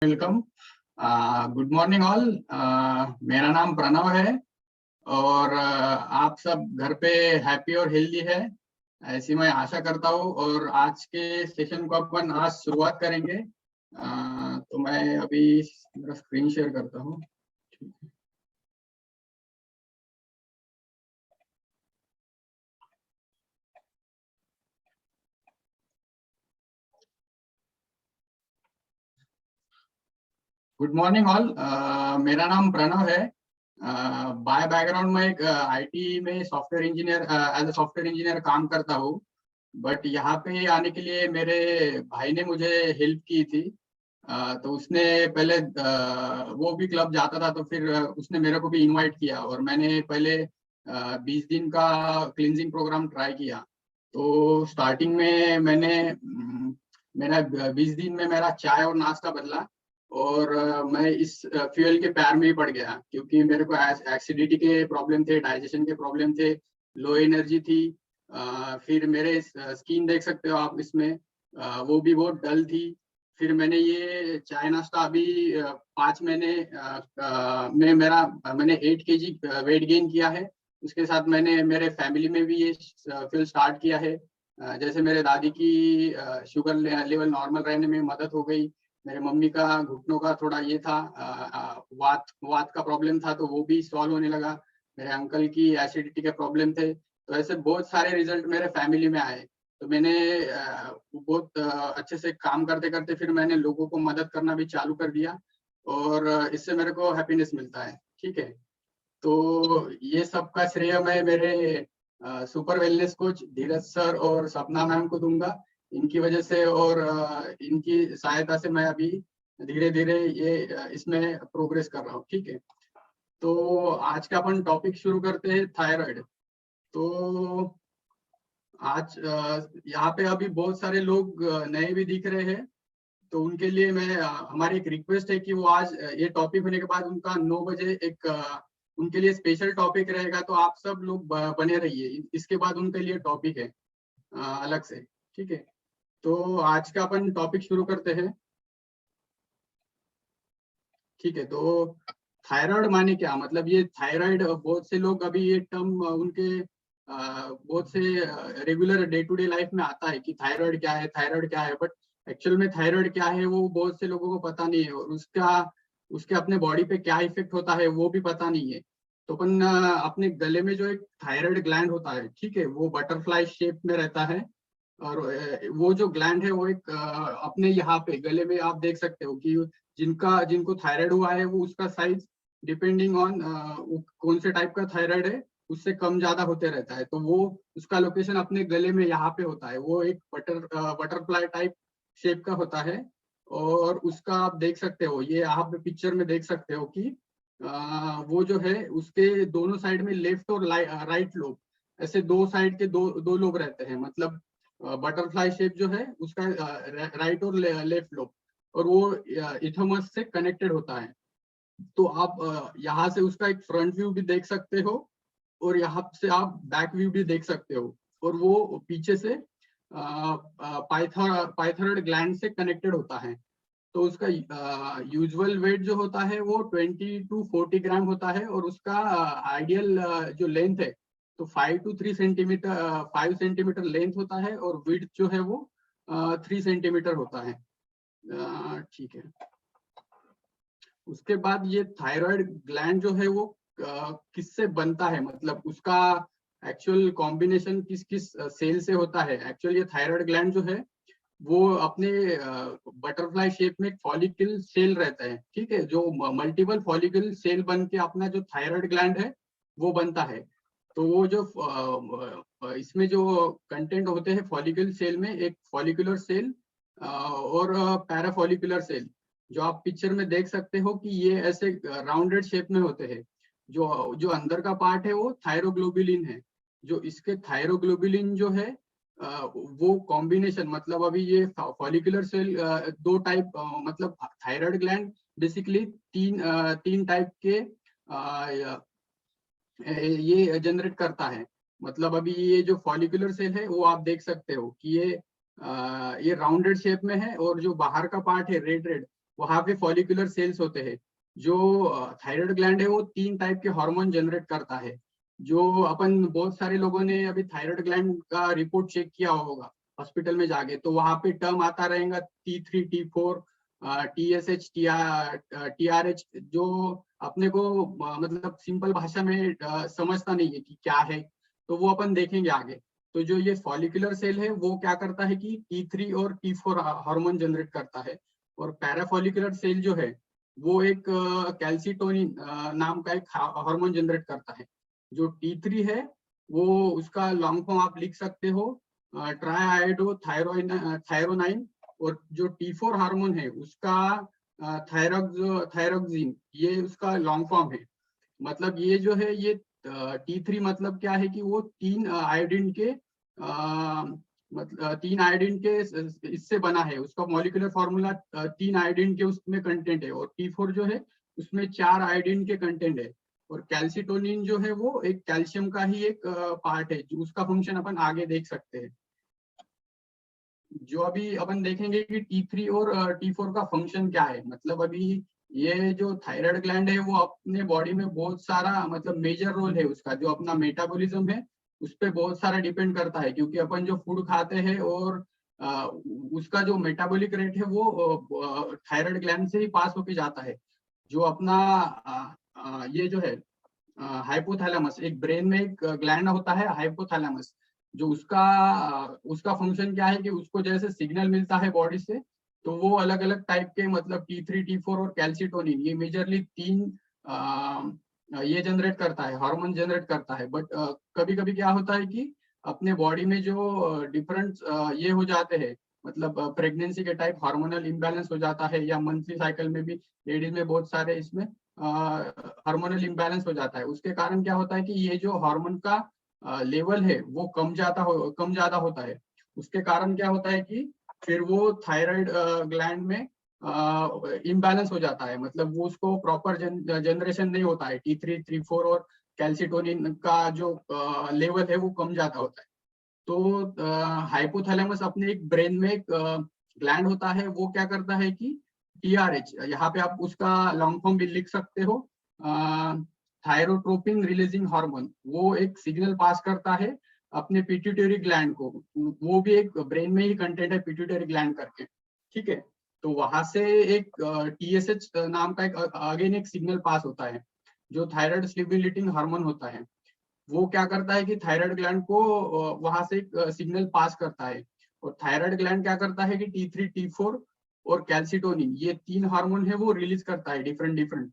Welcome. Good morning all. मेरा नाम प्रणव है और आप सब घर पे हैप्पी और हेल्दी है ऐसी मैं आशा करता हूँ। और आज के सेशन को अपन आज शुरुआत करेंगे। तो मैं अभी मेरा स्क्रीन शेयर करता हूँ। Good morning all. मेरा नाम प्रणव है। बाय बैकग्राउंड में एक आईटी में software engineer as a software engineer काम करता हूँ। बट यहाँ पे आने के लिए मेरे भाई ने मुझे हेल्प की थी। तो उसने पहले वो भी क्लब जाता था, तो फिर उसने मेरे को भी इनवाइट किया और मैंने पहले 20 दिन का क्लींजिंग प्रोग्राम ट्राई किया। तो स्टार्टिंग में मेरा 20 दिन में मेरा चाय और नाश्ता बदला और मैं इस फ्यूल के प्यार में ही पड़ गया, क्योंकि मेरे को एसिडिटी के प्रॉब्लम थे, डाइजेशन के प्रॉब्लम थे, लो एनर्जी थी। फिर मेरे स्किन देख सकते हो आप इसमें, वो भी बहुत डल थी। फिर मैंने ये चाय नाश्ता अभी 5 महीने मैंने 8 kg वेट गेन किया है। उसके साथ मैंने मेरे फैमिली में भी ये फ्यूल स्टार्ट किया है। जैसे मेरे दादी की शुगर लेवल नॉर्मल रहने में मदद हो गई। मेरे मम्मी का घुटनों का थोड़ा ये था, वात वात का प्रॉब्लम था, तो वो भी सॉल्व होने लगा। मेरे अंकल की एसिडिटी के प्रॉब्लम थे। तो ऐसे बहुत सारे रिजल्ट मेरे फैमिली में आए। तो मैंने बहुत अच्छे से काम करते करते फिर मैंने लोगों को मदद करना भी चालू कर दिया और इससे मेरे को हैप्पीनेस मिलता है। ठीक है, तो ये सब का श्रेय मैं मेरे सुपर वेलनेस कोच धीरज सर और सपना मैम को दूंगा। इनकी वजह से और इनकी सहायता से मैं अभी धीरे धीरे ये इसमें प्रोग्रेस कर रहा हूँ। ठीक है, तो आज का अपन टॉपिक शुरू करते हैं, थायराइड। तो आज यहाँ पे अभी बहुत सारे लोग नए भी दिख रहे हैं। तो उनके लिए हमारी एक रिक्वेस्ट है कि वो आज ये टॉपिक होने के बाद उनका 9 बजे एक उनके लिए स्पेशल टॉपिक रहेगा। तो आप सब लोग बने रहिए, इसके बाद उनके लिए टॉपिक है अलग से। ठीक है, तो आज का अपन टॉपिक शुरू करते हैं। ठीक है, तो थायराइड माने क्या, मतलब ये थायराइड बहुत से लोग अभी ये टर्म उनके बहुत से regular day to day life में आता है कि थायराइड क्या है, थायराइड क्या है। बट एक्चुअल में थायराइड क्या है वो बहुत से लोगों को पता नहीं है, और उसके अपने बॉडी पे क्या इफेक्ट होता है वो भी पता नहीं है। तो अपन अपने गले में जो एक थायराइड ग्लैंड होता है, ठीक है, वो बटरफ्लाई शेप में रहता है। और वो जो ग्लैंड है वो एक अपने यहाँ पे गले में आप देख सकते हो कि जिनको थायराइड हुआ है वो उसका साइज डिपेंडिंग ऑन कौन से टाइप का थायराइड है उससे कम ज्यादा होते रहता है। तो वो उसका लोकेशन अपने गले में यहाँ पे होता है। वो एक बटरफ्लाई टाइप शेप का होता है। और उसका आप देख सकते हो, ये आप पिक्चर में देख सकते हो कि वो जो है उसके दोनों साइड में लेफ्ट और राइट लोब, ऐसे दो साइड के दो दो लोब रहते हैं। मतलब बटरफ्लाई शेप जो है उसका राइट और लेफ्ट लोब, और वो इथोमस से कनेक्टेड होता है। तो आप यहाँ से उसका एक फ्रंट व्यू भी देख सकते हो और यहाँ से आप बैक व्यू भी देख सकते हो। और वो पीछे से पाइथाइरॉइड ग्लैंड से कनेक्टेड होता है। तो उसका यूजुअल वेट जो होता है वो 20 to 40 ग्राम होता है, और उसका आइडियल जो लेंथ है तो 5 to 3 सेंटीमीटर 5 सेंटीमीटर लेंथ होता है, और विड्थ जो है वो 3 सेंटीमीटर होता है। ठीक है, उसके बाद ये थायराइड ग्लैंड जो है वो किससे बनता है, मतलब उसका एक्चुअल कॉम्बिनेशन किस किस सेल से होता है। एक्चुअली ये थायराइड ग्लैंड जो है वो अपने बटरफ्लाई शेप में फॉलिकल सेल रहता है। ठीक है, जो मल्टीपल फॉलिकल सेल बन के अपना जो थायराइड ग्लैंड है वो बनता है। तो वो जो इसमें जो कंटेंट होते हैं फॉलिकल सेल में, एक फॉलिकुलर सेल और पैराफॉलिकुलर सेल, जो आप पिक्चर में देख सकते हो कि ये ऐसे राउंडेड शेप में होते हैं। जो जो अंदर का पार्ट है वो थायरोग्लोबुलिन है। जो इसके थायरोग्लोबुलिन जो है वो कॉम्बिनेशन, मतलब अभी ये फॉलिकुलर सेल दो टाइप, मतलब थायराइड ग्लैंड बेसिकली तीन टाइप के ये जनरेट करता है। मतलब अभी ये जो फॉलिकुलर सेल है वो आप देख सकते हो कि ये राउंडेड शेप में है, और जो बाहर का पार्ट है रेड रेड वहां पे फॉलिकुलर सेल्स होते हैं। जो थायराइड ग्लैंड है वो 3 टाइप के हार्मोन जनरेट करता है। जो अपन बहुत सारे लोगों ने अभी थायराइड ग्लैंड का रिपोर्ट चेक किया होगा हॉस्पिटल में जाके, तो वहां पे टर्म आता रहेगा T3 T4 TSH TRH, जो अपने को मतलब सिंपल भाषा में समझता नहीं है कि क्या है, तो वो अपन देखेंगे आगे। तो जो ये फॉलिकुलर सेल है वो क्या करता है कि T3 और T4 हार्मोन जनरेट करता है। और पैराफॉलिकुलर सेल जो है वो एक कैल्सिटोनिन नाम का एक हार्मोन जनरेट करता है। जो T3 है वो उसका लॉन्ग फॉर्म आप लिख सकते हो ट्राइआयोडो थायरोनाइन। और जो T4 हार्मोन है उसका थायरोक्सिन, ये उसका लॉन्ग फॉर्म है। मतलब ये जो है ये T3 मतलब क्या है कि वो 3 आयोडीन के मतलब 3 आयोडीन के इससे बना है, उसका मॉलिक्यूलर फॉर्मूला 3 आयोडीन के उसमें कंटेंट है। और T4 जो है उसमें 4 आयोडीन के कंटेंट है। और कैल्सिटोनिन जो है वो एक कैल्शियम का ही एक पार्ट है, जो उसका फंक्शन अपन आगे देख सकते हैं। जो अभी अपन देखेंगे कि T3 और T4 का फंक्शन क्या है। मतलब अभी ये जो थायराइड ग्लैंड है वो अपने बॉडी में बहुत सारा मतलब मेजर रोल है उसका, जो अपना मेटाबॉलिज्म है उस पर बहुत सारा डिपेंड करता है। क्योंकि अपन जो फूड खाते हैं और उसका जो मेटाबॉलिक रेट है वो थायराइड ग्लैंड से ही पास होके जाता है। जो अपना ये जो है हाइपोथैलेमस, एक ब्रेन में एक ग्लैंड होता है हाइपोथैलेमस, जो उसका फंक्शन क्या है कि उसको जैसे सिग्नल मिलता है बॉडी से, तो वो अलग अलग टाइप के मतलब T3 T4 और कैल्सिटोनिन, ये मेजरली 3 ये जनरेट करता है, हार्मोन जनरेट करता है। बट कभी कभी क्या होता है कि अपने बॉडी में जो डिफरेंट ये हो जाते हैं, मतलब प्रेगनेंसी के टाइप हार्मोनल इम्बैलेंस हो जाता है, या मंथली साइकिल में भी लेडीज में बहुत सारे इसमें हार्मोनल इम्बैलेंस हो जाता है। उसके कारण क्या होता है कि ये जो हार्मोन का लेवल है वो कम ज्यादा होता है। उसके कारण क्या होता है कि फिर वो थायराइड ग्लैंड में इम्बैलेंस हो जाता है, मतलब वो उसको प्रॉपर जनरेशन नहीं होता है। T3 T4 और कैल्सिटोनिन का जो लेवल है वो कम ज्यादा होता है। तो हाइपोथैलेमस अपने एक ब्रेन में एक ग्लैंड होता है, वो क्या करता है कि TRH, यहाँ पे आप उसका लॉन्ग फॉर्म भी लिख सकते हो, थायरोट्रोपिन रिलीजिंग हार्मोन, वो एक सिग्नल पास करता है अपने पिट्यूटरी ग्लैंड को। वो भी एक ब्रेन में ही कंटेंट है पिट्यूटरी ग्लैंड करके, ठीक है। तो वहां से एक TSH नाम का एक अगेन एक सिग्नल पास होता है, जो थायराइड स्टिमुलेटिंग हार्मोन होता है। वो क्या करता है कि थायराइड ग्लैंड को वहां से एक सिग्नल पास करता है। और थायराइड ग्लैंड क्या करता है कि T3 T4 और कैल्सिटोनिन, ये 3 हार्मोन है वो रिलीज करता है डिफरेंट डिफरेंट।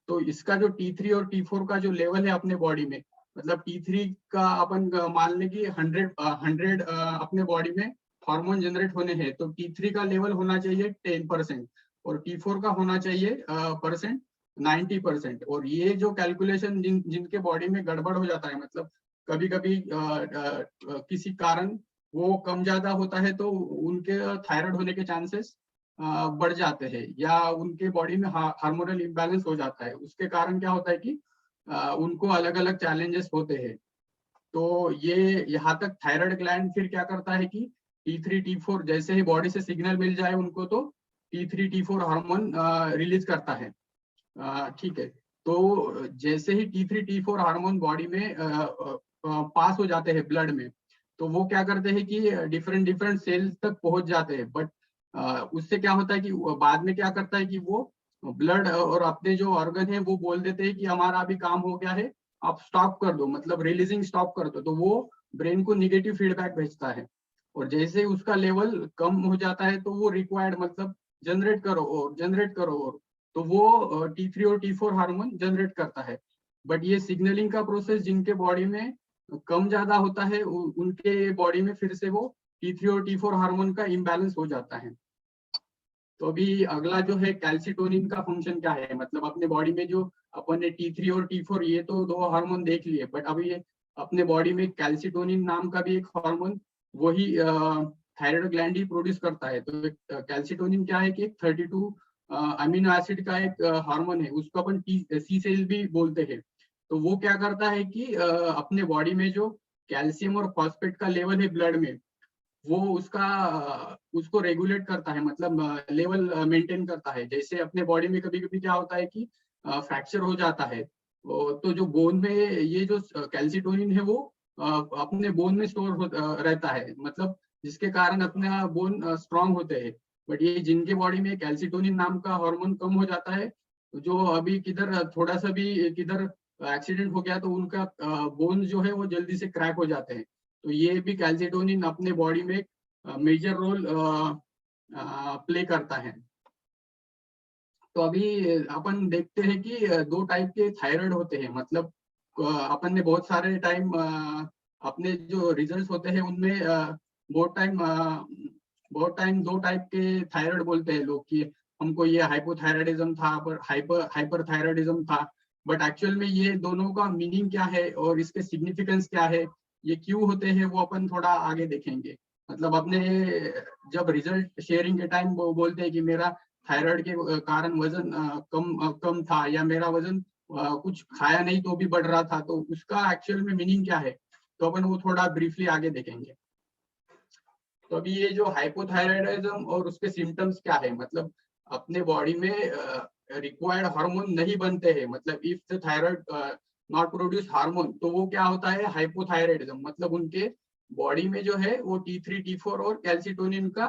तो इसका जो T3 और T4 का जो लेवल है अपने बॉडी में, मतलब T3 का अपन मान लें कि 100 अपने बॉडी में हार्मोन जनरेट होने हैं, तो T3 का लेवल होना चाहिए 10% और T4 का होना चाहिए परसेंट 90%। और ये जो कैलकुलेशन जिनके बॉडी में गड़बड़ हो जाता है, मतलब कभी कभी किसी कारण वो कम ज्यादा होता है, तो उनके थायराइड होने के चांसेस बढ़ जाते हैं, या उनके बॉडी में हार्मोनल इम्बैलेंस हो जाता है। उसके कारण क्या होता है कि उनको अलग अलग चैलेंजेस होते हैं। तो ये यहाँ तक थायराइड ग्लैंड फिर क्या करता है कि T3 T4 जैसे ही बॉडी से सिग्नल मिल जाए उनको, तो T3 T4 हार्मोन रिलीज करता है, ठीक है। तो जैसे ही T3 T4 हार्मोन बॉडी में पास हो जाते हैं ब्लड में, तो वो क्या करते हैं कि डिफरेंट डिफरेंट सेल्स तक पहुंच जाते हैं। बट उससे क्या होता है कि बाद में क्या करता है कि वो ब्लड और अपने जो ऑर्गन है वो बोल देते हैं कि हमारा अभी काम हो गया है, आप स्टॉप कर दो, मतलब रिलीजिंग स्टॉप कर दो। तो वो ब्रेन को निगेटिव फीडबैक भेजता है। और जैसे ही उसका लेवल कम हो जाता है, तो वो रिक्वायर्ड मतलब जनरेट करो और जनरेट करो, और तो वो T3 और T4 हार्मोन जनरेट करता है। बट ये सिग्नलिंग का प्रोसेस जिनके बॉडी में कम ज्यादा होता है, उनके बॉडी में फिर से वो T3 और T4 हार्मोन का इम्बैलेंस हो जाता है। तो अभी अगला जो है कैल्सिटोनिन का फंक्शन क्या है, मतलब अपने बॉडी में जो अपन ने T3 और T4 ये तो 2 हार्मोन देख लिए, बट अभी ये अपने बॉडी में कैल्सिटोनिन नाम का भी एक हार्मोन वही थायराइड ग्लैंड ही प्रोड्यूस करता है। तो कैल्सिटोनिन क्या है कि एक 32 अमीनो एसिड का एक हार्मोन है, उसको अपन सी सेल भी बोलते हैं। तो वो क्या करता है कि अपने बॉडी में जो कैल्शियम और फॉस्फेट का लेवल है ब्लड में, वो उसको रेगुलेट करता है, मतलब लेवल मेंटेन करता है। जैसे अपने बॉडी में कभी कभी क्या होता है कि फ्रैक्चर हो जाता है, तो जो बोन में ये जो कैल्सिटोनिन है वो अपने बोन में स्टोर रहता है, मतलब जिसके कारण अपना बोन स्ट्रांग होते हैं। बट ये जिनके बॉडी में कैल्सिटोनिन नाम का हार्मोन कम हो जाता है, जो अभी किधर थोड़ा सा भी किधर एक्सीडेंट हो गया तो उनका बोन जो है वो जल्दी से क्रैक हो जाते हैं। तो ये भी कैल्सिटोनिन अपने बॉडी में मेजर रोल प्ले करता है। तो अभी अपन देखते हैं कि दो टाइप के थायराइड होते हैं, मतलब अपन ने बहुत सारे टाइम अपने जो रिजल्ट्स होते हैं उनमें बहुत टाइम दो टाइप के थायराइड बोलते हैं लोग कि हमको ये हाइपोथायराइडिज्म था, पर हाइपर थायराइडिज्म था। बट एक्चुअल में ये दोनों का मीनिंग क्या है और इसके सिग्निफिकेंस क्या है, ये क्यों होते हैं, वो अपन थोड़ा आगे देखेंगे। मतलब अपने जब रिजल्ट शेयरिंग के टाइम वो बोलते हैं कि मेरा थायराइड के कारण वजन कम था, या मेरा वजन कुछ खाया नहीं तो भी बढ़ रहा था, तो उसका एक्चुअल में मीनिंग क्या है, तो अपन वो थोड़ा ब्रीफली आगे देखेंगे। तो अभी ये जो हाइपोथायराइडिज्म और उसके सिम्टम्स क्या है, मतलब अपने बॉडी में रिक्वायर्ड हार्मोन नहीं बनते हैं, मतलब if the thyroid not produce hormone, तो वो क्या होता है हाइपोथायराइडिज्म, मतलब उनके बॉडी में जो है वो T3 T4 और कैल्सिटोनिन का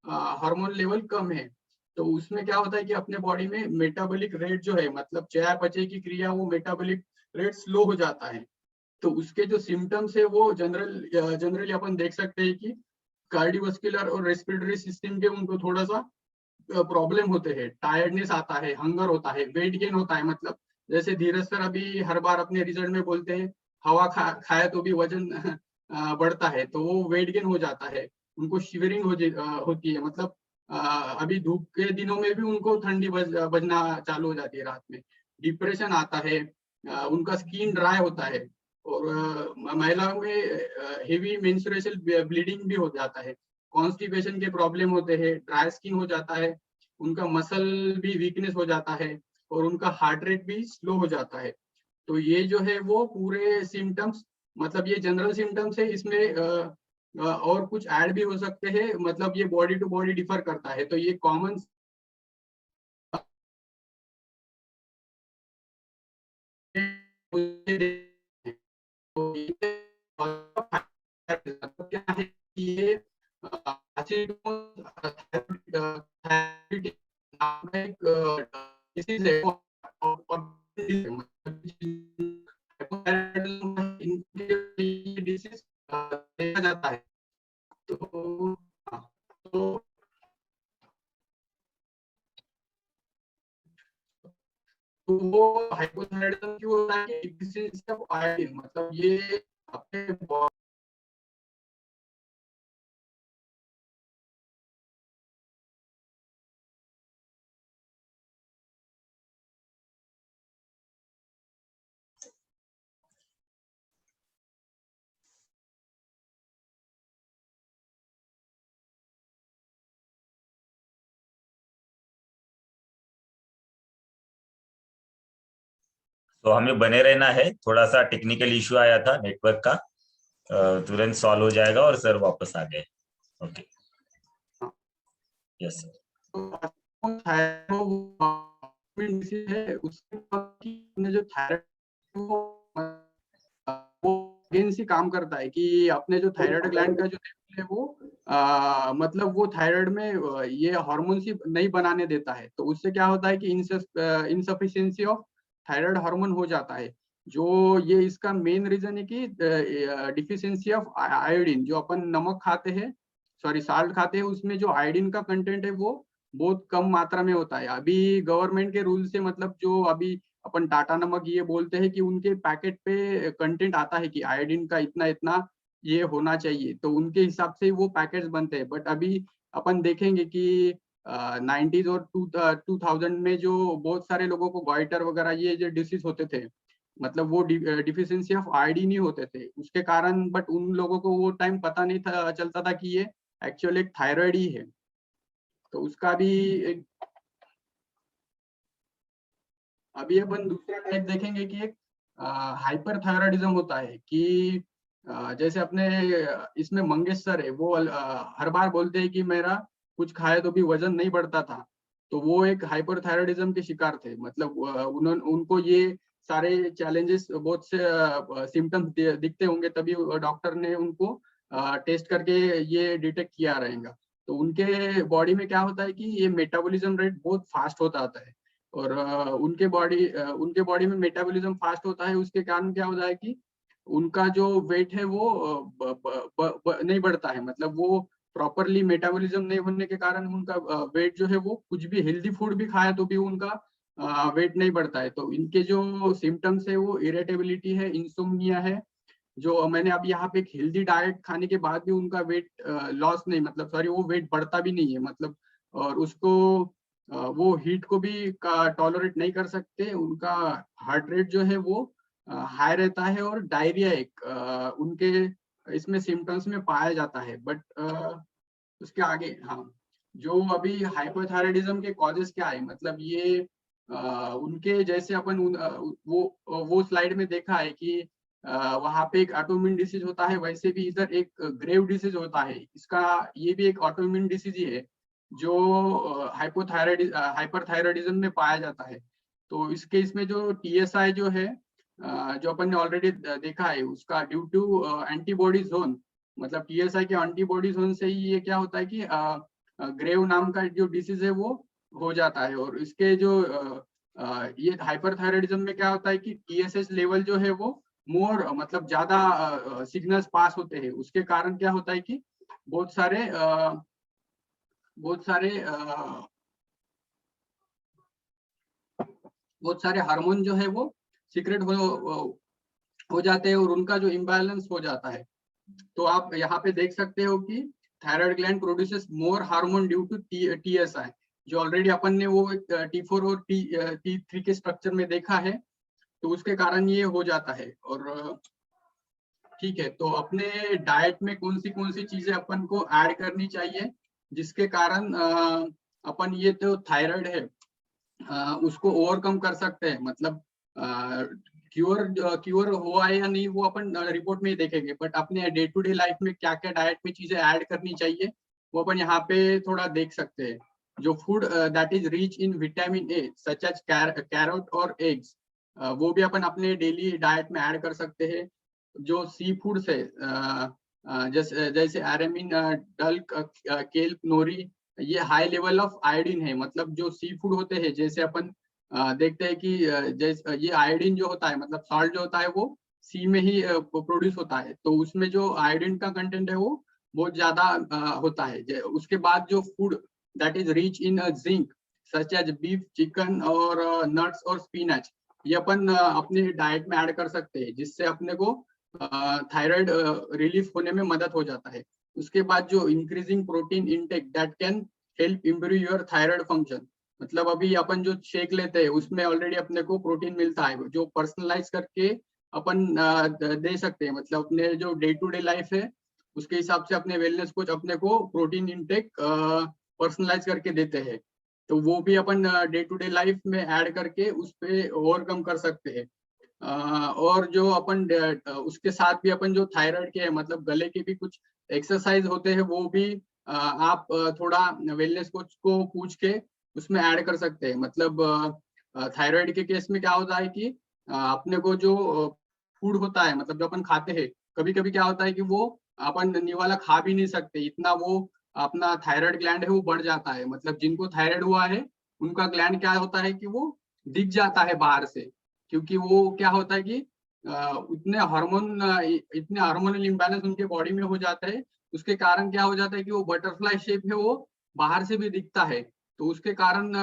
हार्मोन लेवल कम है। तो उसमें क्या होता है कि अपने बॉडी में मेटाबॉलिक रेट जो है, मतलब चयापचय की क्रिया, वो मेटाबॉलिक रेट स्लो हो जाता है। तो उसके जो सिम्टम्स है वो जनरली अपन देख सकते हैं कि कार्डियोवास्कुलर और रेस्पिरेटरी सिस्टम के उनको थोड़ा सा प्रॉब्लम होते हैं, टायर्डनेस आता है, हंगर होता है, वेट गेन होता है। मतलब जैसे धीरज सर अभी हर बार अपने रिजल्ट में बोलते हैं हवा खाया तो भी वजन बढ़ता है, तो वो वेट गेन हो जाता है। उनको शिवरिंग होती है, मतलब अभी धूप के दिनों में भी उनको ठंडी बजना चालू हो जाती है रात में। डिप्रेशन आता है, उनका स्किन ड्राई होता है, और महिलाओं में हेवी मेंस्ट्रुएशन ब्लीडिंग भी हो जाता है, कॉन्स्टिपेशन के प्रॉब्लम होते हैं, ड्राई स्किन हो जाता है, उनका मसल भी वीकनेस हो जाता है, और उनका हार्ट रेट भी स्लो हो जाता है। तो ये जो है वो पूरे सिम्टम्स, मतलब ये जनरल सिम्टम्स है, इसमें और कुछ ऐड भी हो सकते हैं, मतलब ये बॉडी टू बॉडी डिफर करता है। तो ये कॉमन क्या है कि ये डिसीज है, इनके डिसीज देखा जाता है। तो हाँ, तो वो हाइपोथायराइडिज्म क्यों होता है कि डिफिशिएंसी ऑफ आयोडीन, मतलब ये अपने तो हमें बने रहना है, थोड़ा सा टेक्निकल इश्यू आया था नेटवर्क का, तुरंत सॉल्व हो जाएगा और सर वापस आ गए। ओके। Yes sir. है उसने जो थायराइड वो अगेंस्ट ही काम करता है कि अपने जो थायराइड ग्लैंड का जो लेवल है वो मतलब वो थायराइड में ये हार्मोन्स ही नहीं बनाने देता है। तो उससे क्या होता है कि इनसफिशिएंसी ऑफ थायराइड हार्मोन हो जाता है। जो ये इसका मेन रीजन है कि डिफिशियंसी ऑफ आयोडीन, जो अपन नमक खाते हैं, सॉरी साल्ट खाते हैं, उसमें जो आयोडीन का कंटेंट है वो बहुत कम मात्रा में होता है। अभी गवर्नमेंट के रूल से, मतलब जो अभी अपन टाटा नमक ये बोलते हैं कि उनके पैकेट पे कंटेंट आता है कि आयोडीन का इतना इतना ये होना चाहिए, तो उनके हिसाब से वो पैकेट्स बनते हैं। बट अभी अपन देखेंगे कि 90s और 2000 में जो बहुत सारे लोगों को गॉइटर वगैरह ये जो डिसीज होते थे, मतलब वो डिफिशियंसी ऑफ आयोडीन ही होते थे उसके कारण। बट उन लोगों को वो टाइम पता नहीं था, चलता था कि ये एक्चुअली एक थायराइड ही है। तो उसका भी एक, अभी अपन दूसरा टाइप देखेंगे कि एक हाइपर थायराइडिज्म होता है कि जैसे अपने इसमें मंगेश सर है, वो हर बार बोलते हैं कि मेरा कुछ खाए तो भी वजन नहीं बढ़ता था। तो वो एक हाइपरथायराइडिज्म के शिकार थे, मतलब उनको ये सारे चैलेंजेस, बहुत से सिम्टम्स दिखते होंगे, तभी डॉक्टर ने उनको टेस्ट करके ये डिटेक्ट किया रहेगा। तो उनके बॉडी में क्या होता है कि ये मेटाबॉलिज्म रेट बहुत फास्ट होता आता है, और उनके बॉडी में मेटाबॉलिज्म फास्ट होता है, उसके कारण क्या होता है कि उनका जो वेट है वो नहीं बढ़ता है, मतलब वो प्रॉपरली मेटाबॉलिज्म नहीं होने के कारण उनका वेट जो है वो, कुछ भी हेल्दी फूड भी खाया तो भी उनका वेट नहीं बढ़ता है। तो इनके जो सिम्टम्स है वो इरिटेबिलिटी है, इंसोम्निया है, जो मैंने अब यहाँ पे एक हेल्दी डाइट खाने के बाद भी उनका वेट लॉस नहीं, मतलब सॉरी, वो वेट बढ़ता भी नहीं है, मतलब, और उसको वो हीट को भी टॉलरेट नहीं कर सकते, उनका हार्ट रेट जो है वो हाई रहता है, और डायरिया एक उनके इसमें सिम्टम्स में पाया जाता है। बट उसके आगे, हाँ, जो अभी हाइपोथायराइडिज्म के कॉजेस क्या है, मतलब ये उनके जैसे अपन वो स्लाइड में देखा है कि वहां पे एक ऑटोइम्यून डिसीज होता है, वैसे भी इधर एक ग्रेव डिसीज होता है, इसका ये भी एक ऑटोइम्यून डिसीज ही है, जो हाइपरथायराइडिज्म में पाया जाता है। तो इसके इसमें जो टीएसआई जो है, जो अपन ने ऑलरेडी देखा है, उसका ड्यू टू एंटीबॉडी जोन, मतलब टीएसआई के एंटीबॉडी जोन से ही ये क्या होता है कि ग्रेव नाम का जो डिसीज है वो हो जाता है। और इसके जो ये हाइपरथायराइडिज्म में क्या होता है कि टीएसएच लेवल जो है वो मोर, मतलब ज्यादा सिग्नल्स पास होते हैं, उसके कारण क्या होता है कि बहुत सारे बहुत सारे बहुत सारे हार्मोन जो है वो सीक्रेट हो जाते हैं, और उनका जो इम्बैलेंस हो जाता है। तो आप यहाँ पे देख सकते हो कि thyroid gland produces more hormone due to TSI, जो ऑलरेडी अपन ने वो T4 और T3 के स्ट्रक्चर में देखा है, तो उसके कारण ये हो जाता है। और ठीक है, तो अपने डाइट में कौन सी चीजें अपन को ऐड करनी चाहिए, जिसके कारण अपन ये तो थायराइड है उसको ओवरकम कर सकते हैं, मतलब क्योर हुआ है या नहीं वो अपन रिपोर्ट में ही देखेंगे, बट अपने डे टू डे लाइफ में क्या क्या डाइट में चीजें ऐड करनी चाहिए वो अपन यहाँ पे थोड़ा देख सकते हैं। जो food that is rich in vitamin A such as carrot और एग्स, वो भी अपन अपने डेली डाइट में ऐड कर सकते हैं। जो सी फूड्स है, जैसे एरेमिन, डल्क, केल्प, नोरी, ये हाई लेवल ऑफ आयोडीन है, मतलब जो सी फूड होते हैं, जैसे अपन देखते हैं कि जैसे ये आयोडीन जो होता है, मतलब सॉल्ट जो होता है वो सी में ही प्रोड्यूस होता है, तो उसमें जो आयोडीन का कंटेंट है वो बहुत ज्यादा होता है। उसके बाद जो food that is rich in zinc such as beef, chicken और नट्स और स्पिनच, ये अपन अपने डाइट में ऐड कर सकते हैं, जिससे अपने को थायराइड रिलीफ होने में मदद हो जाता है। उसके बाद जो increasing protein intake that can help improve your thyroid function, मतलब अभी अपन जो शेक लेते हैं उसमें ऑलरेडी अपने को प्रोटीन मिलता है, जो पर्सनलाइज करके अपन दे सकते हैं, मतलब अपने जो डे टू डे लाइफ है उसके हिसाब से अपने वेलनेस कोच अपने को प्रोटीन इनटेक पर्सनलाइज करके देते हैं। तो वो भी अपन डे टू डे लाइफ में ऐड करके उस पर ओवरकम कर सकते हैं। और जो अपन उसके साथ भी अपन जो थायराइड के, मतलब गले के भी कुछ एक्सरसाइज होते हैं, वो भी आप थोड़ा वेलनेस कोच को पूछ के उसमें ऐड कर सकते हैं। मतलब थायराइड के केस में क्या होता है कि अपने को जो फूड होता है, मतलब जो अपन खाते हैं, कभी कभी क्या होता है कि वो अपन निवाला खा भी नहीं सकते, इतना वो अपना थायराइड ग्लैंड है वो बढ़ जाता है। मतलब जिनको थायराइड हुआ है उनका ग्लैंड क्या होता है कि वो दिख जाता है बाहर से, क्योंकि वो क्या होता है कि इतने हार्मोनल इम्बैलेंस उनके बॉडी में हो जाता है, उसके कारण क्या हो जाता है कि वो बटरफ्लाई शेप है वो बाहर से भी दिखता है, तो उसके कारण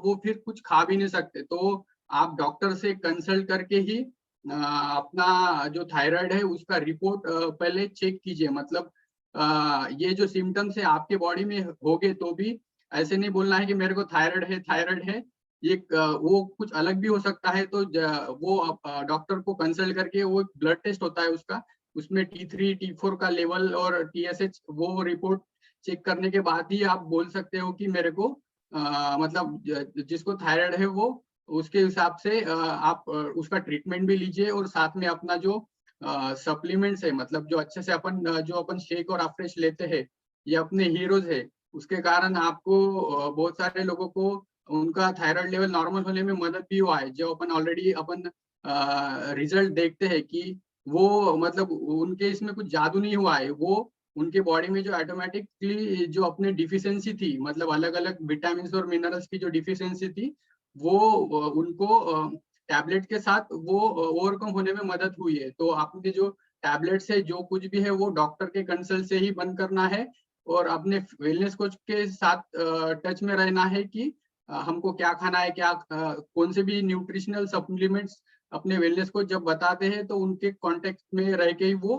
वो फिर कुछ खा भी नहीं सकते। तो आप डॉक्टर से कंसल्ट करके ही अपना जो थायराइड है उसका रिपोर्ट पहले चेक कीजिए। मतलब ये जो सिम्टम्स है आपके बॉडी में होगे तो भी ऐसे नहीं बोलना है कि मेरे को थायराइड है, ये वो कुछ अलग भी हो सकता है। तो वो डॉक्टर को कंसल्ट करके वो ब्लड टेस्ट होता है उसका, उसमें T3 T4 का लेवल और TSH, वो रिपोर्ट चेक करने के बाद ही आप बोल सकते हो कि मेरे को मतलब जिसको थायराइड है वो उसके हिसाब से आप उसका ट्रीटमेंट भी लीजिए, और साथ में अपना जो सप्लीमेंट्स है, मतलब जो अच्छे से अपन शेक और अफ्रेश लेते हैं, ये अपने हीरोज है। उसके कारण आपको बहुत सारे लोगों को उनका थायराइड लेवल नॉर्मल होने में मदद भी हुआ है। जो अपन रिजल्ट देखते हैं कि वो मतलब उनके इसमें कुछ जादू नहीं हुआ है, वो उनके बॉडी में जो ऑटोमेटिकली जो अपने डिफिशियंसी थी, मतलब अलग अलग विटामिन और मिनरल्स की जो डिफिशियंसी थी, वो उनको टैबलेट के साथ वो ओवरकम होने में मदद हुई है। तो आपके जो टैबलेट्स है, जो कुछ भी है, वो डॉक्टर के कंसल्ट से ही बंद करना है और अपने वेलनेस कोच के साथ टच में रहना है कि हमको क्या खाना है, क्या कौन से भी न्यूट्रिशनल सप्लीमेंट्स अपने वेलनेस कोच जब बताते हैं तो उनके कांटेक्ट में रह के ही वो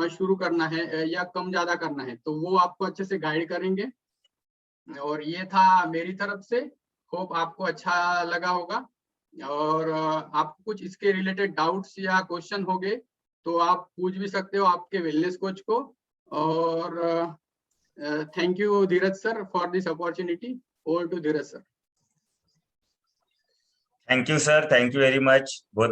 शुरू करना है या कम ज्यादा करना है, तो वो आपको अच्छे से गाइड करेंगे। और ये था मेरी तरफ से। होप आपको अच्छा लगा होगा। और आपको कुछ इसके रिलेटेड डाउट्स या क्वेश्चन हो गए तो आप पूछ भी सकते हो आपके वेलनेस कोच को। और thank you Dheeraj sir for this opportunity. Over to Dheeraj sir. Thank you sir, thank you very much. बहुत